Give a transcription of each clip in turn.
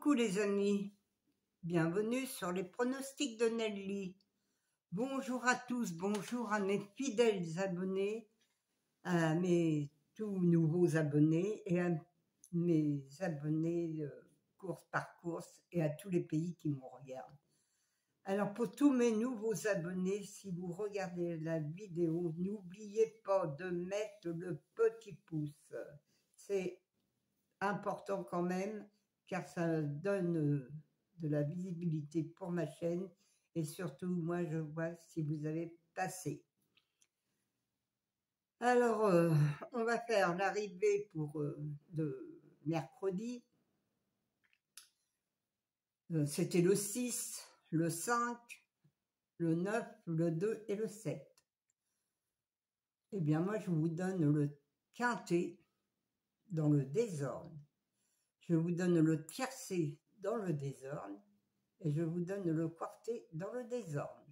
Coucou les amis, bienvenue sur les pronostics de Nelly. Bonjour à tous, bonjour à mes fidèles abonnés, à mes tout nouveaux abonnés et à mes abonnés course par course et à tous les pays qui me regardent. Alors pour tous mes nouveaux abonnés, si vous regardez la vidéo, n'oubliez pas de mettre le petit pouce. C'est important quand même, car ça donne de la visibilité pour ma chaîne et surtout moi je vois si vous avez passé. Alors on va faire l'arrivée de mercredi. C'était le 6, le 5, le 9, le 2 et le 7. Eh bien moi je vous donne le quintet dans le désordre. Je vous donne le tiercé dans le désordre et je vous donne le quartet dans le désordre.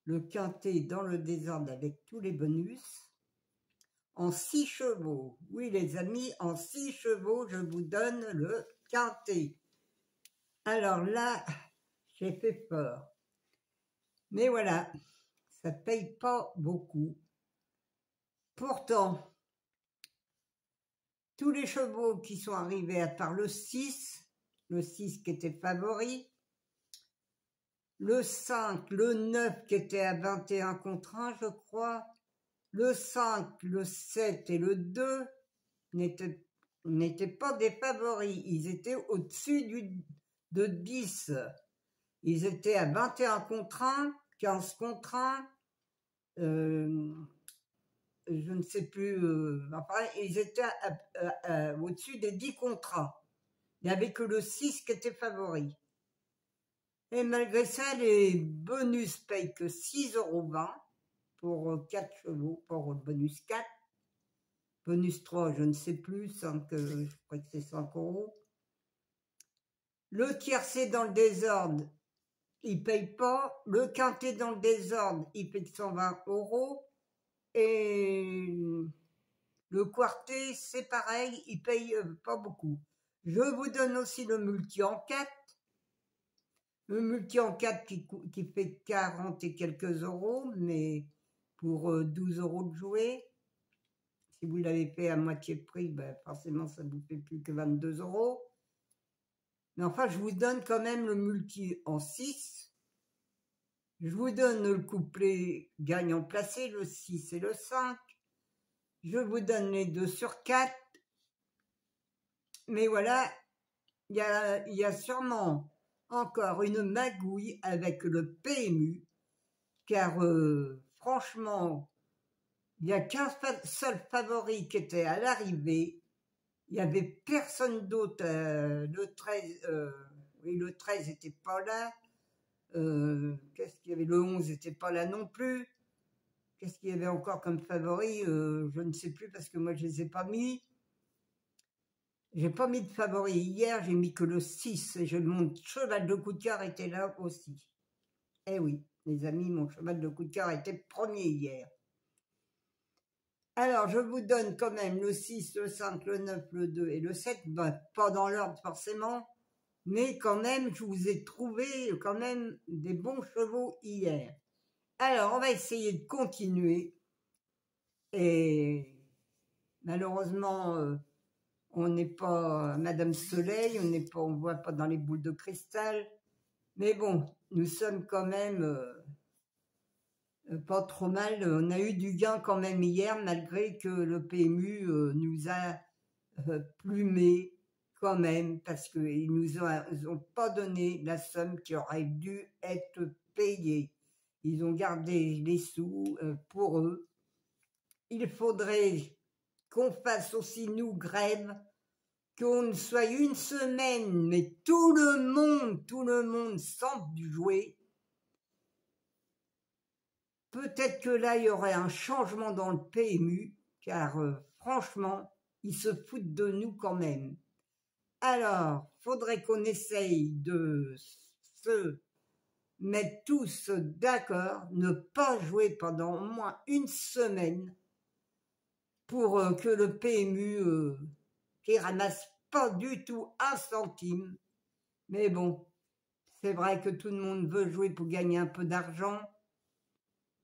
Le quintet dans le désordre avec tous les bonus. En 6 chevaux. Oui les amis, en 6 chevaux, je vous donne le quintet. Alors là, j'ai fait peur. Mais voilà, ça ne paye pas beaucoup. Pourtant, tous les chevaux qui sont arrivés à part le 6 qui était favori, le 5, le 9 qui était à 21 contre 1, je crois, le 5, le 7 et le 2 n'étaient pas des favoris, ils étaient au-dessus de 10. Ils étaient à 21 contre 1, 15 contre 1, je ne sais plus, enfin, ils étaient au-dessus des 10 contre 1. Il n'y avait que le 6 qui était favori. Et malgré ça, les bonus payent que 6,20 € pour 4 chevaux, pour le bonus 4. Bonus 3, je ne sais plus, 5, je crois que c'est 5 €. Le tiercé dans le désordre, il ne paye pas. Le quintet dans le désordre, il paye 120 €. Et le quartet, c'est pareil, il paye pas beaucoup. Je vous donne aussi le multi en 4. Le multi en 4 qui fait 40 et quelques euros, mais pour 12 € de jouer. Si vous l'avez fait à moitié de prix, ben forcément ça ne vous fait plus que 22 €. Mais enfin, je vous donne quand même le multi en 6. Je vous donne le couplet gagnant placé, le 6 et le 5. Je vous donne les 2 sur 4. Mais voilà, il y a sûrement encore une magouille avec le PMU, car franchement, il n'y a qu'un seul favori qui était à l'arrivée. Il n'y avait personne d'autre. Le 13, oui, le 13 n'était pas là. Qu'est-ce qu'il y avait? Le 11 n'était pas là non plus. Qu'est-ce qu'il y avait encore comme favori? Je ne sais plus parce que moi je ne les ai pas mis. J'ai pas mis de favori hier, j'ai mis que le 6 et mon cheval de coup de cœur était là aussi. Eh oui, les amis, mon cheval de coup de cœur était premier hier. Alors, je vous donne quand même le 6, le 5, le 9, le 2 et le 7. Ben, pas dans l'ordre forcément, mais quand même, je vous ai trouvé quand même des bons chevaux hier. Alors, on va essayer de continuer. Et malheureusement, on n'est pas Madame Soleil, on ne voit pas dans les boules de cristal. Mais bon, nous sommes quand même pas trop mal. On a eu du gain quand même hier, malgré que le PMU nous a plumé quand même, parce qu'ils nous ont pas donné la somme qui aurait dû être payée. Ils ont gardé les sous pour eux. Il faudrait qu'on fasse aussi, nous, grève, qu'on soit une semaine, mais tout le monde sans jouer. Peut-être que là, il y aurait un changement dans le PMU, car franchement, ils se foutent de nous quand même. Alors, faudrait qu'on essaye de se mettre tous d'accord, ne pas jouer pendant au moins une semaine pour que le PMU qui ramasse pas du tout un centime. Mais bon, c'est vrai que tout le monde veut jouer pour gagner un peu d'argent.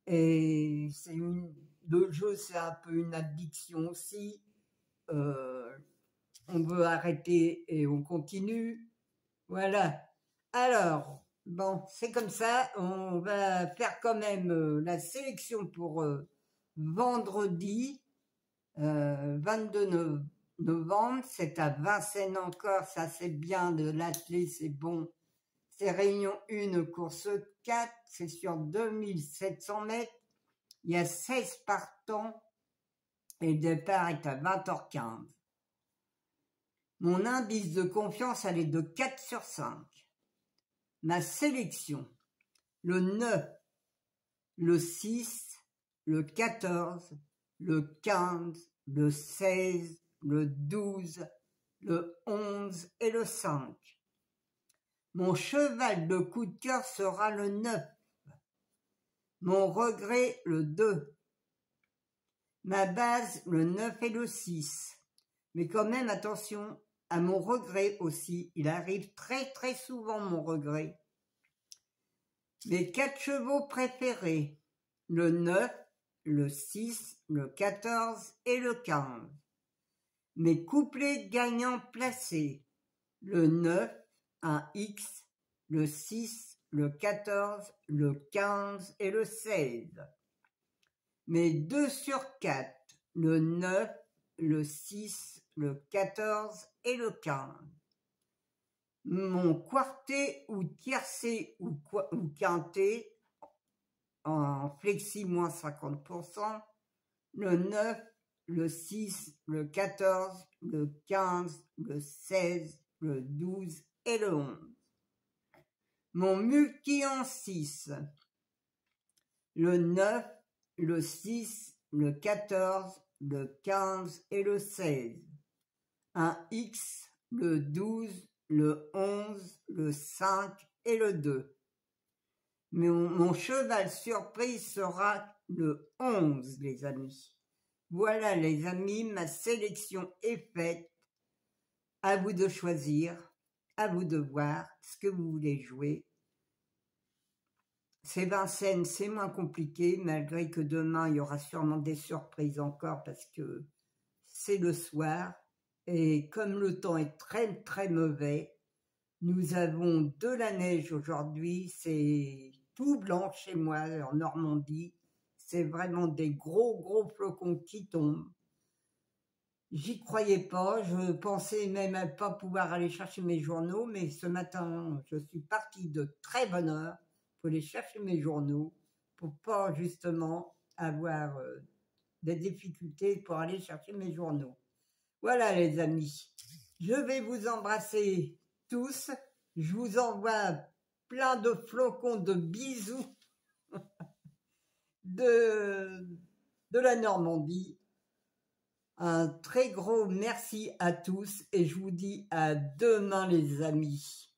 Et le jeu, c'est un peu une addiction aussi. On veut arrêter et on continue. Voilà. Alors, bon, c'est comme ça. On va faire quand même la sélection pour vendredi 22 novembre. C'est à Vincennes encore. Ça, c'est bien de l'athlé, c'est bon. C'est Réunion 1, course 4. C'est sur 2700 mètres. Il y a 16 partants et le départ est à 20h15. Mon indice de confiance, elle est de 4 sur 5. Ma sélection, le 9, le 6, le 14, le 15, le 16, le 12, le 11 et le 5. Mon cheval de coup de cœur sera le 9. Mon regret, le 2. Ma base, le 9 et le 6. Mais quand même, attention à mon regret aussi. Il arrive très très souvent, mon regret. Mes 4 chevaux préférés, le 9, le 6, le 14 et le 15. Mes couplets gagnants placés, le 9, un X, le 6, le 14, le 15 et le 16. Mes 2 sur 4, le 9, le 6, le 14 et le 15. Mon quarté ou tiercé ou quinté, en flexi moins 50%, le 9, le 6, le 14, le 15, le 16, le 12 et le 11. Mon multi en 6, le 9, le 6, le 14, le 15 et le 16. Un X, le 12, le 11, le 5 et le 2. Mon cheval surprise sera le 11, les amis. Voilà, les amis, ma sélection est faite. À vous de choisir, à vous de voir ce que vous voulez jouer. C'est Vincennes, c'est moins compliqué, malgré que demain, il y aura sûrement des surprises encore parce que c'est le soir. Et comme le temps est très très mauvais, nous avons de la neige aujourd'hui, c'est tout blanc chez moi en Normandie. C'est vraiment des gros flocons qui tombent. J'y croyais pas, je pensais même à pas pouvoir aller chercher mes journaux, mais ce matin, je suis partie de très bonne heure pour aller chercher mes journaux, pour pas justement avoir des difficultés pour aller chercher mes journaux. Voilà les amis, je vais vous embrasser tous, je vous envoie plein de flocons de bisous de la Normandie. Un très gros merci à tous et je vous dis à demain les amis.